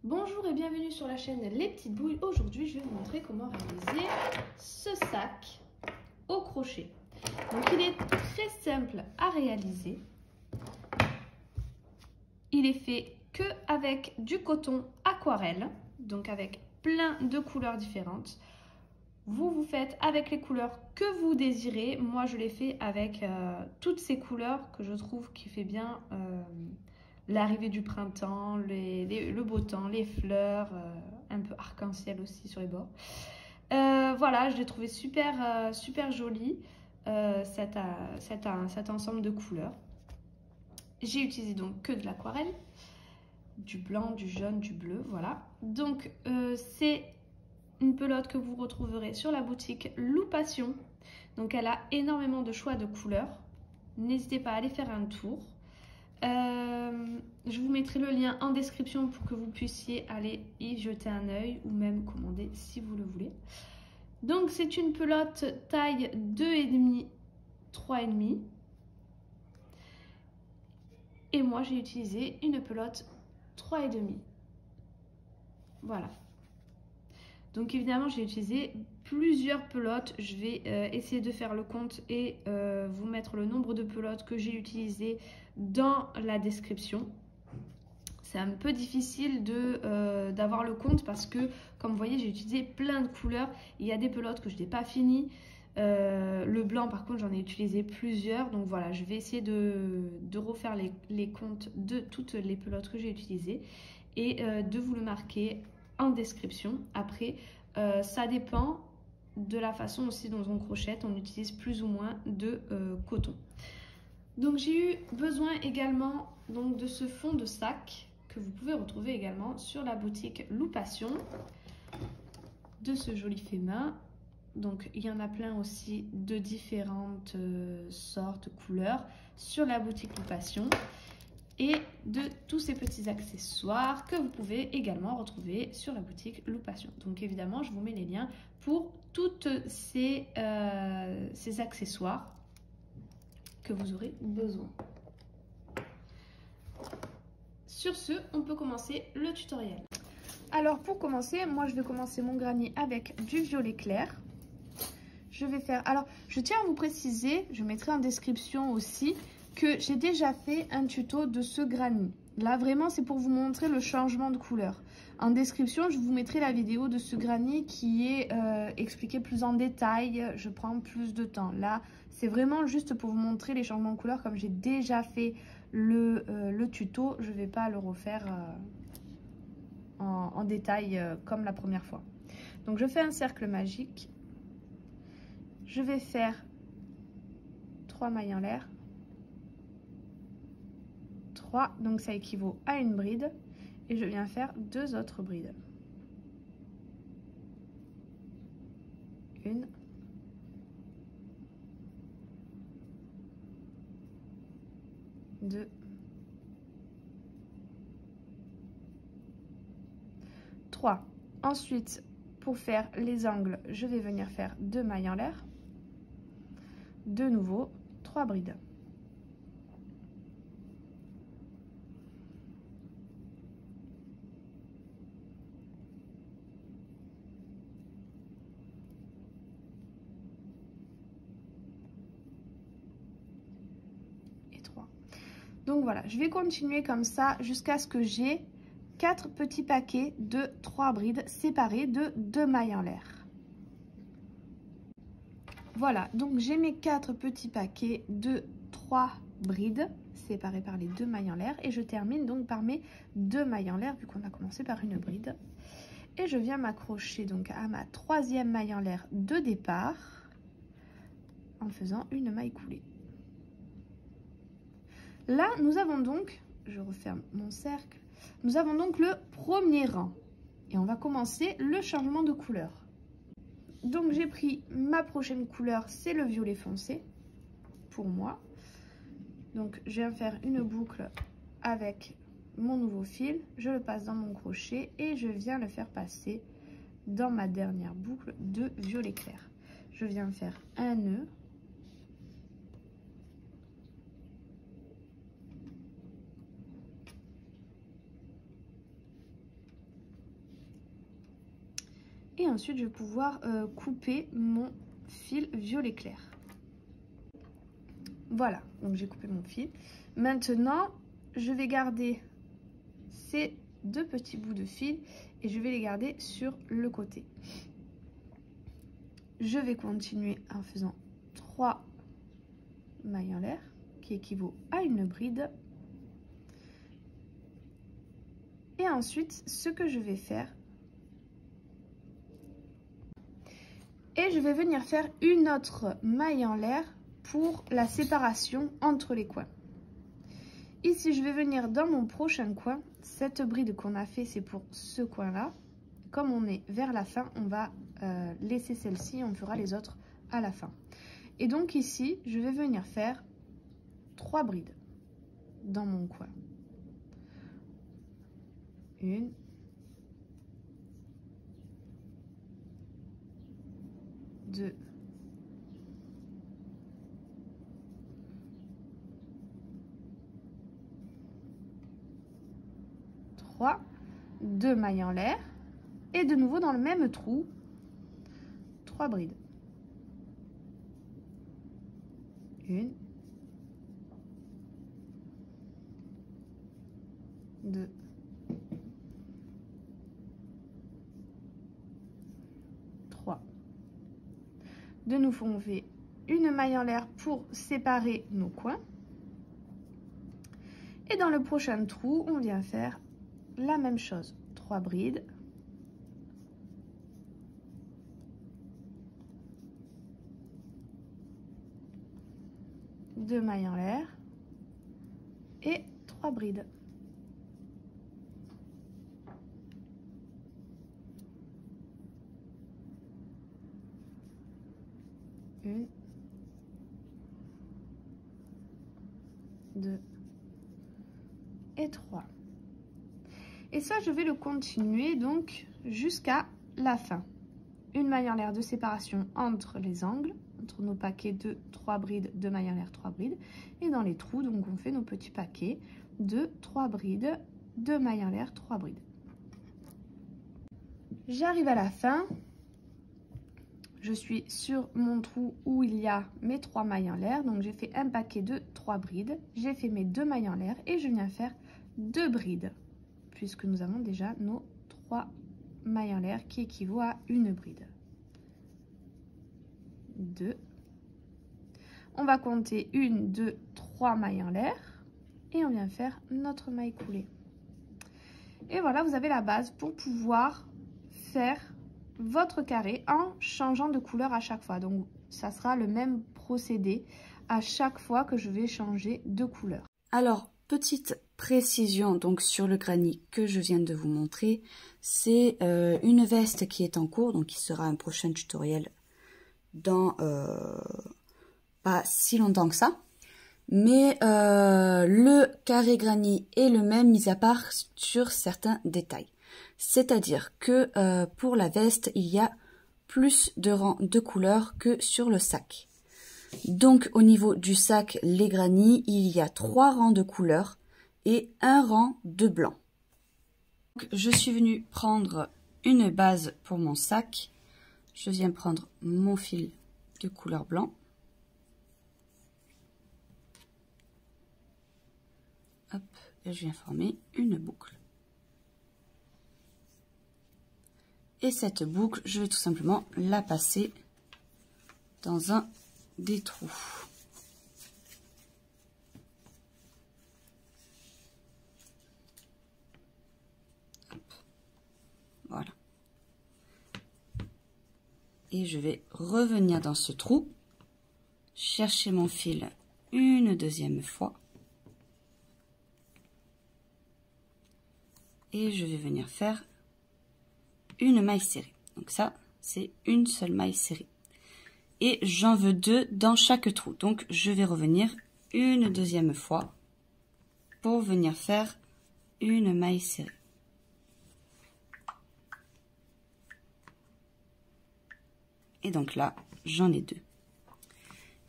Bonjour et bienvenue sur la chaîne Les Petites Bouilles. Aujourd'hui, je vais vous montrer comment réaliser ce sac au crochet. Donc, il est très simple à réaliser. Il est fait que avec du coton aquarelle, donc avec plein de couleurs différentes. Vous faites avec les couleurs que vous désirez. Moi, je l'ai fait avec toutes ces couleurs que je trouve qui fait bien l'arrivée du printemps, le beau temps, les fleurs, un peu arc-en-ciel aussi sur les bords. Voilà, je l'ai trouvé super joli, cet ensemble de couleurs. J'ai utilisé donc que de l'aquarelle, du blanc, du jaune, du bleu, voilà. Donc, c'est une pelote que vous retrouverez sur la boutique Loupation. Donc, elle a énormément de choix de couleurs. N'hésitez pas à aller faire un tour. Je vous mettrai le lien en description pour que vous puissiez aller y jeter un œil ou même commander si vous le voulez. Donc c'est une pelote taille 2,5, 3,5. Et moi j'ai utilisé une pelote 3,5. Voilà. Donc évidemment j'ai utilisé plusieurs pelotes. Je vais essayer de faire le compte et vous mettre le nombre de pelotes que j'ai utilisées dans la description. C'est un peu difficile d'avoir le compte parce que, comme vous voyez, j'ai utilisé plein de couleurs. Il y a des pelotes que je n'ai pas finies. Le blanc, par contre, j'en ai utilisé plusieurs. Donc voilà, je vais essayer de refaire les comptes de toutes les pelotes que j'ai utilisées et de vous le marquer en description. Après, ça dépend de la façon aussi dont on crochette. On utilise plus ou moins de coton. Donc j'ai eu besoin également donc, de ce fond de sac que vous pouvez retrouver également sur la boutique Loupation, de ce joli fait main. Donc il y en a plein aussi de différentes sortes, couleurs sur la boutique Loupation, et de tous ces petits accessoires que vous pouvez également retrouver sur la boutique Loupation. Donc évidemment je vous mets les liens pour toutes ces accessoires que vous aurez besoin. Sur ce, on peut commencer le tutoriel. Alors pour commencer, moi je vais commencer mon granier avec du violet clair. Je vais faire, alors je tiens à vous préciser, je mettrai en description aussi, que j'ai déjà fait un tuto de ce granier. Là vraiment c'est pour vous montrer le changement de couleur. En description je vous mettrai la vidéo de ce granier qui est expliqué plus en détail. Je prends plus de temps. Là c'est vraiment juste pour vous montrer les changements de couleur. Comme j'ai déjà fait le tuto, je ne vais pas le refaire en détail comme la première fois. Donc je fais un cercle magique. Je vais faire 3 mailles en l'air. 3, donc ça équivaut à une bride. Et je viens faire 2 autres brides. 1. 2. 3. Ensuite, pour faire les angles, je vais venir faire 2 mailles en l'air. De nouveau, 3 brides. Et 3. Donc voilà, je vais continuer comme ça jusqu'à ce que j'ai 4 petits paquets de 3 brides séparés de 2 mailles en l'air. Voilà, donc j'ai mes 4 petits paquets de 3 brides séparés par les 2 mailles en l'air. Et je termine donc par mes 2 mailles en l'air vu qu'on a commencé par une bride. Et je viens m'accrocher donc à ma 3e maille en l'air de départ en faisant une maille coulée. Là, nous avons donc, je referme mon cercle, nous avons donc le premier rang. Et on va commencer le changement de couleur. Donc j'ai pris ma prochaine couleur, c'est le violet foncé pour moi. Donc je viens faire une boucle avec mon nouveau fil, je le passe dans mon crochet et je viens le faire passer dans ma dernière boucle de violet clair. Je viens faire un nœud. et ensuite je vais pouvoir couper mon fil violet clair. Voilà, donc j'ai coupé mon fil. Maintenant, je vais garder ces deux petits bouts de fil et je vais les garder sur le côté. Je vais continuer en faisant 3 mailles en l'air qui équivaut à une bride. Et ensuite, ce que je vais faire, et je vais venir faire une autre maille en l'air pour la séparation entre les coins. Ici, je vais venir dans mon prochain coin. Cette bride qu'on a fait, c'est pour ce coin-là. Comme on est vers la fin, on va laisser celle-ci, on fera les autres à la fin. Et donc ici, je vais venir faire 3 brides dans mon coin. 1, 2, 3, 2 mailles en l'air et de nouveau dans le même trou 3 brides. 1, 2, 3. De nouveau, on fait une maille en l'air pour séparer nos coins. Et dans le prochain trou, on vient faire la même chose. 3 brides. 2 mailles en l'air et 3 brides. 1, 2 et 3. Et ça, je vais le continuer donc jusqu'à la fin. Une maille en l'air de séparation entre les angles, entre nos paquets de 3 brides, 2 mailles en l'air, 3 brides. Et dans les trous, donc on fait nos petits paquets de 3 brides, 2 mailles en l'air, 3 brides. J'arrive à la fin. Je suis sur mon trou où il y a mes 3 mailles en l'air. Donc j'ai fait un paquet de 3 brides. J'ai fait mes 2 mailles en l'air et je viens faire 2 brides. Puisque nous avons déjà nos 3 mailles en l'air qui équivaut à une bride. 2. On va compter 1, 2, 3 mailles en l'air. Et on vient faire notre maille coulée. Et voilà, vous avez la base pour pouvoir faire votre carré en changeant de couleur à chaque fois. Donc ça sera le même procédé à chaque fois que je vais changer de couleur. Alors, petite précision donc sur le granny que je viens de vous montrer, c'est une veste qui est en cours, donc qui sera un prochain tutoriel dans pas si longtemps que ça. Mais le carré granny est le même, mis à part sur certains détails. C'est-à-dire que pour la veste, il y a plus de rangs de couleurs que sur le sac. Donc au niveau du sac, les granny, il y a 3 rangs de couleurs et 1 rang de blanc. Donc, je suis venue prendre une base pour mon sac. Je viens prendre mon fil de couleur blanc. Hop, et je viens former une boucle. Et cette boucle, je vais tout simplement la passer dans un des trous. Hop. Voilà. Et je vais revenir dans ce trou, chercher mon fil une deuxième fois. Et je vais venir faire une maille serrée. Donc ça, c'est une seule maille serrée. Et j'en veux 2 dans chaque trou. Donc je vais revenir une deuxième fois pour venir faire une maille serrée. Et donc là, j'en ai 2.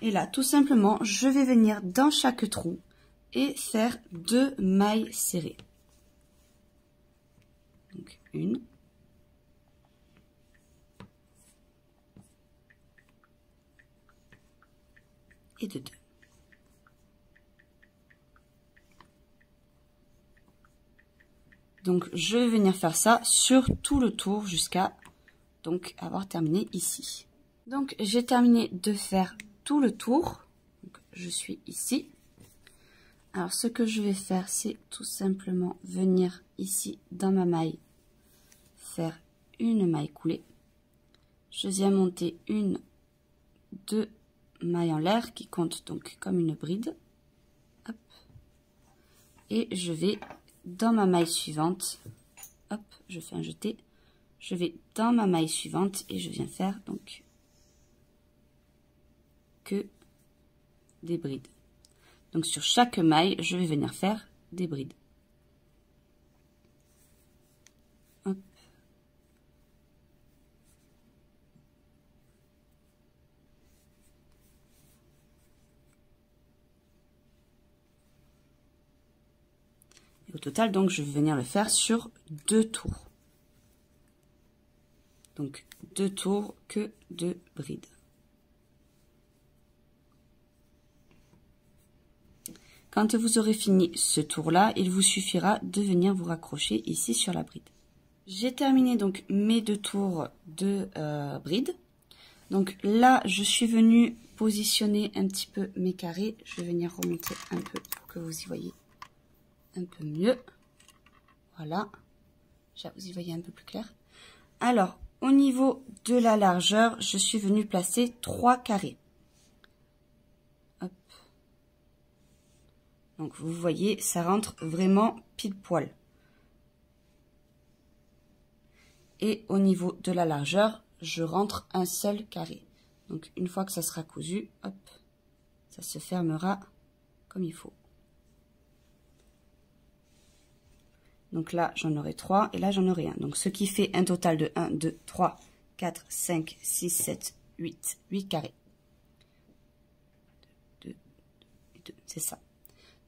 Et là, tout simplement, je vais venir dans chaque trou et faire 2 mailles serrées. Donc une. et de 2. Donc je vais venir faire ça sur tout le tour jusqu'à donc avoir terminé ici. Donc j'ai terminé de faire tout le tour. Donc, je suis ici. Alors ce que je vais faire, c'est tout simplement venir ici dans ma maille, faire une maille coulée. Je viens monter une, 2 mailles en l'air qui comptent donc comme une bride. Hop. Et je vais dans ma maille suivante. Hop, je fais un jeté. Je vais dans ma maille suivante et je viens faire donc que des brides. Donc sur chaque maille, je vais venir faire des brides. Hop. Et au total, donc, je vais venir le faire sur 2 tours. Donc 2 tours que de brides. Quand vous aurez fini ce tour-là, il vous suffira de venir vous raccrocher ici sur la bride. J'ai terminé donc mes 2 tours de bride. Donc là, je suis venue positionner un petit peu mes carrés. Je vais venir remonter un peu pour que vous y voyez un peu mieux. Voilà. Déjà, vous y voyez un peu plus clair. Alors, au niveau de la largeur, je suis venue placer 3 carrés. Hop. Donc, vous voyez, ça rentre vraiment pile poil. Et au niveau de la largeur, je rentre un seul carré. Donc, une fois que ça sera cousu, hop, ça se fermera comme il faut. Donc là, j'en aurai 3 et là, j'en aurai 1. Donc, ce qui fait un total de 1, 2, 3, 4, 5, 6, 7, 8. 8 carrés. 2, 2, c'est ça.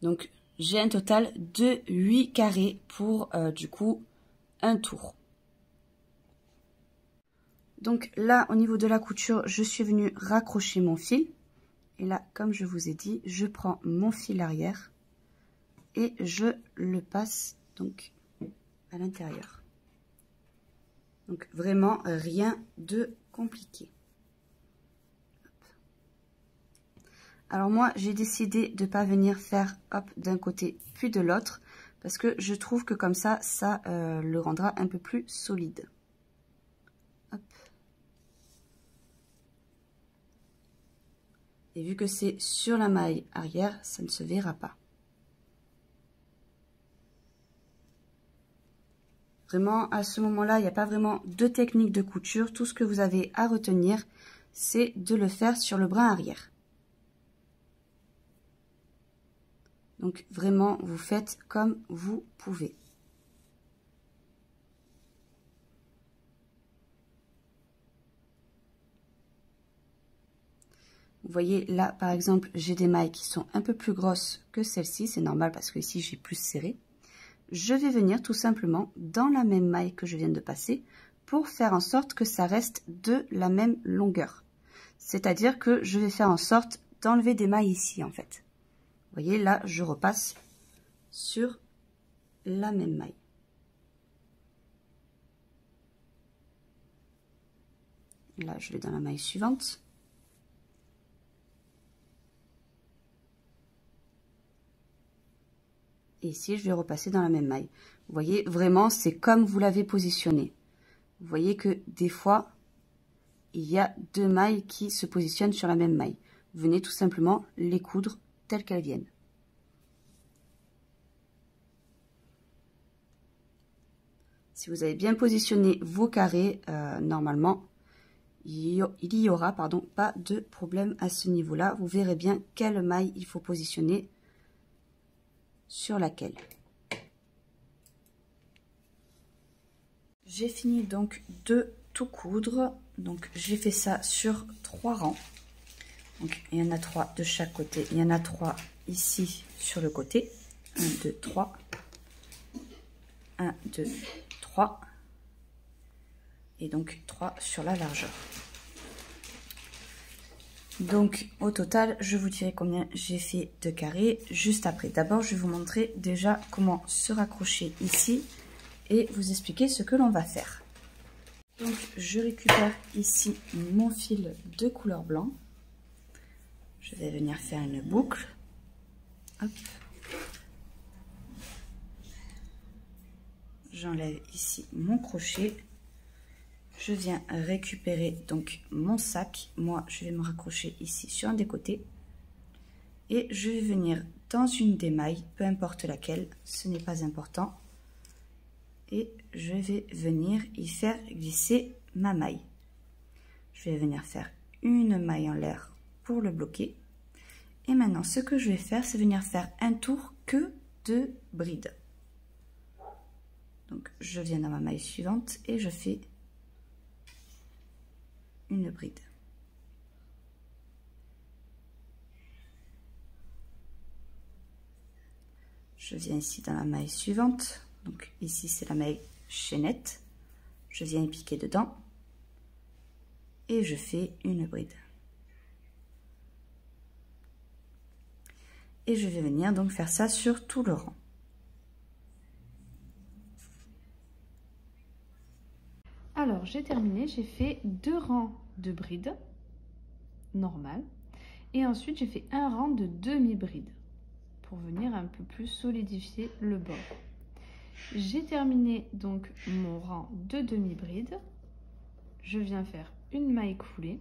Donc, j'ai un total de 8 carrés pour, du coup, un tour. Donc là, au niveau de la couture, je suis venue raccrocher mon fil. Et là, comme je vous ai dit, je prends mon fil arrière et je le passe donc à l'intérieur. Donc vraiment rien de compliqué. Alors moi, j'ai décidé de ne pas venir faire hop d'un côté puis de l'autre parce que je trouve que comme ça, ça le rendra un peu plus solide. Hop. Et vu que c'est sur la maille arrière, ça ne se verra pas. Vraiment, à ce moment-là, il n'y a pas vraiment de technique de couture. Tout ce que vous avez à retenir, c'est de le faire sur le brin arrière. Donc vraiment, vous faites comme vous pouvez. Vous voyez, là, par exemple, j'ai des mailles qui sont un peu plus grosses que celle-ci. C'est normal parce que ici, j'ai plus serré. Je vais venir tout simplement dans la même maille que je viens de passer pour faire en sorte que ça reste de la même longueur. C'est-à-dire que je vais faire en sorte d'enlever des mailles ici, en fait. Vous voyez, là, je repasse sur la même maille. Là, je vais dans la maille suivante. Et ici, je vais repasser dans la même maille. Vous voyez, vraiment, c'est comme vous l'avez positionné. Vous voyez que des fois, il y a 2 mailles qui se positionnent sur la même maille. Vous venez tout simplement les coudre telles qu'elles viennent. Si vous avez bien positionné vos carrés, normalement, il y aura pas de problème à ce niveau-là. Vous verrez bien quelle maille il faut positionner sur laquelle. J'ai fini donc de tout coudre. Donc j'ai fait ça sur 3 rangs. Donc il y en a 3 de chaque côté. Il y en a 3 ici sur le côté. 1, 2, 3. 1, 2, 3. Et donc 3 sur la largeur. Donc au total, je vous dirai combien j'ai fait de carrés juste après. D'abord, je vais vous montrer déjà comment se raccrocher ici et vous expliquer ce que l'on va faire. Donc je récupère ici mon fil de couleur blanc. Je vais venir faire une boucle. Hop. J'enlève ici mon crochet. Je viens récupérer donc mon sac. Moi, je vais me raccrocher ici sur un des côtés. Et je vais venir dans une des mailles, peu importe laquelle, ce n'est pas important. Et je vais venir y faire glisser ma maille. Je vais venir faire une maille en l'air pour le bloquer. Et maintenant, ce que je vais faire, c'est venir faire un tour que de brides. Donc, je viens dans ma maille suivante et je fais une bride. Je viens ici dans la maille suivante. Donc, ici, c'est la maille chaînette. Je viens y piquer dedans. Et je fais une bride. Et je vais venir donc faire ça sur tout le rang. Alors, j'ai terminé, j'ai fait 2 rangs de brides normales et ensuite j'ai fait un rang de demi-brides pour venir un peu plus solidifier le bord. J'ai terminé donc mon rang de demi-brides. Je viens faire une maille coulée.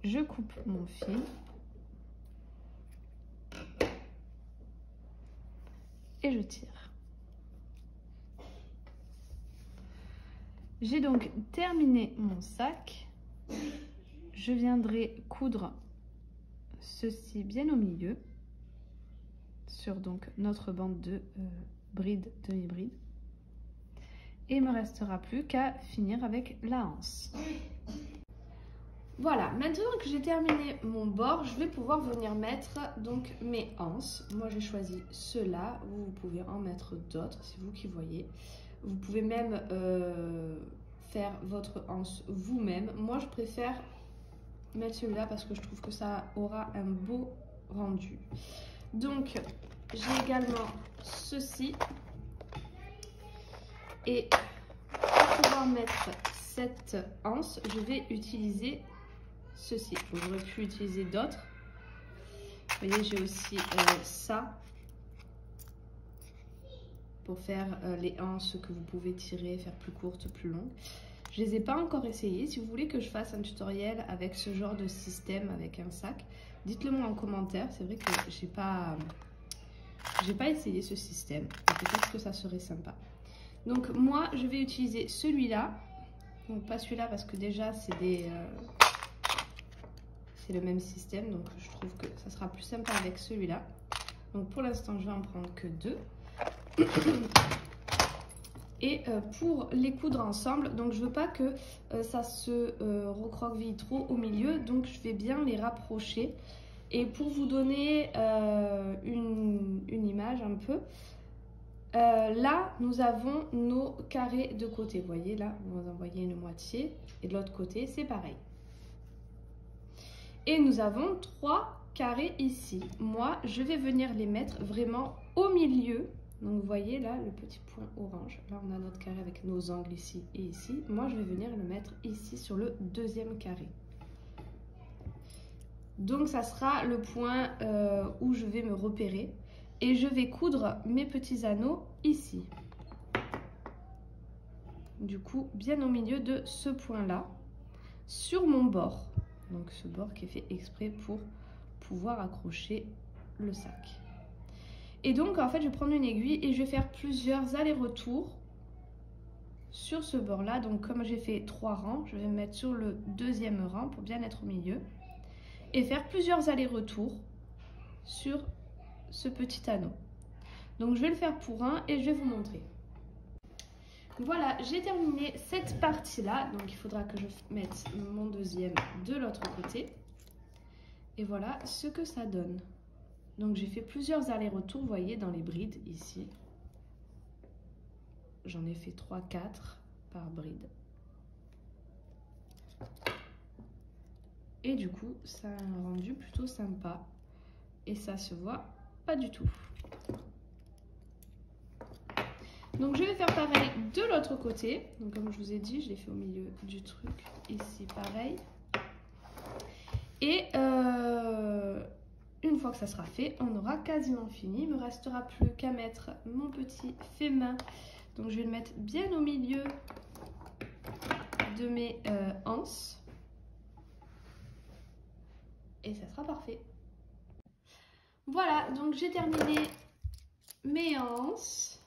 Je coupe mon fil. Et je tire. J'ai donc terminé mon sac. Je viendrai coudre ceci bien au milieu sur donc notre bande de bride, demi-bride. Et il ne me restera plus qu'à finir avec la anse. Voilà, maintenant que j'ai terminé mon bord, je vais pouvoir venir mettre donc mes anses. Moi j'ai choisi ceux-là, vous pouvez en mettre d'autres, c'est vous qui voyez. Vous pouvez même faire votre anse vous-même. Moi je préfère mettre celui-là parce que je trouve que ça aura un beau rendu. Donc j'ai également ceci. Et pour pouvoir mettre cette anse, je vais utiliser ceci. J'aurais pu utiliser d'autres. Vous voyez, j'ai aussi ça pour faire les anses que vous pouvez tirer, faire plus courtes, plus longues. Je les ai pas encore essayées. Si vous voulez que je fasse un tutoriel avec ce genre de système, avec un sac, dites-le moi en commentaire. C'est vrai que j'ai pas essayé ce système. Peut-être que ça serait sympa. Donc moi, je vais utiliser celui-là. Donc pas celui-là parce que déjà c'est le même système, donc je trouve que ça sera plus sympa avec celui-là. Donc pour l'instant je vais en prendre que 2. Et pour les coudre ensemble, donc je veux pas que ça se recroqueville trop au milieu, donc je vais bien les rapprocher. Et pour vous donner une image un peu, là nous avons nos carrés de côté. Vous voyez là, vous en voyez une moitié, et de l'autre côté c'est pareil. Et nous avons 3 carrés ici. Moi, je vais venir les mettre vraiment au milieu. Donc, vous voyez là, le petit point orange. Là, on a notre carré avec nos angles ici et ici. Moi, je vais venir le mettre ici sur le deuxième carré. Donc, ça sera le point où je vais me repérer. Et je vais coudre mes petits anneaux ici. Du coup, bien au milieu de ce point-là, sur mon bord. Donc ce bord qui est fait exprès pour pouvoir accrocher le sac. Et donc en fait je vais prendre une aiguille et je vais faire plusieurs allers-retours sur ce bord là. Donc comme j'ai fait 3 rangs, je vais me mettre sur le deuxième rang pour bien être au milieu. Et faire plusieurs allers-retours sur ce petit anneau. Donc je vais le faire pour un et je vais vous montrer. Voilà, j'ai terminé cette partie-là. Donc, il faudra que je mette mon deuxième de l'autre côté. Et voilà ce que ça donne. Donc, j'ai fait plusieurs allers-retours, vous voyez, dans les brides ici. J'en ai fait 3-4 par bride. Et du coup, ça a un rendu plutôt sympa. Et ça se voit pas du tout. Donc je vais faire pareil de l'autre côté. Donc comme je vous ai dit, je l'ai fait au milieu du truc. Ici pareil. Et une fois que ça sera fait, on aura quasiment fini. Il me restera plus qu'à mettre mon petit fait main. Donc je vais le mettre bien au milieu de mes anses. Et ça sera parfait. Voilà, donc j'ai terminé mes anses.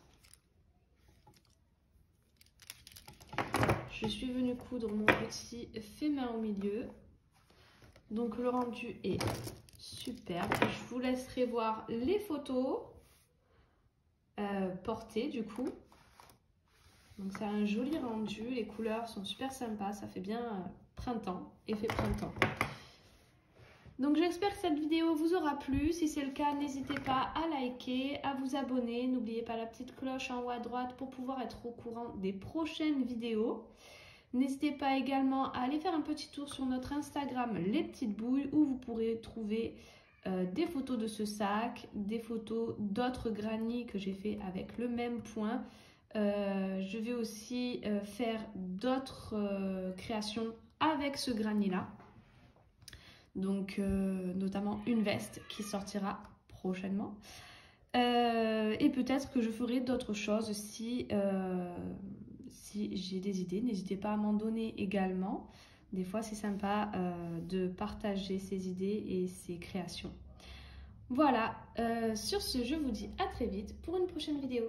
Je suis venue coudre mon petit fait main au milieu. Donc le rendu est superbe. Je vous laisserai voir les photos portées du coup. Donc c'est un joli rendu. Les couleurs sont super sympas. Ça fait bien printemps, effet printemps. Donc j'espère que cette vidéo vous aura plu. Si c'est le cas, n'hésitez pas à liker, à vous abonner. N'oubliez pas la petite cloche en haut à droite pour pouvoir être au courant des prochaines vidéos. N'hésitez pas également à aller faire un petit tour sur notre Instagram Les Petites Bouilles où vous pourrez trouver des photos de ce sac, des photos d'autres granny que j'ai fait avec le même point. Je vais aussi faire d'autres créations avec ce granny là. Donc notamment une veste qui sortira prochainement. Et peut-être que je ferai d'autres choses si j'ai des idées. N'hésitez pas à m'en donner également. Des fois c'est sympa de partager ses idées et ses créations. Voilà, sur ce je vous dis à très vite pour une prochaine vidéo.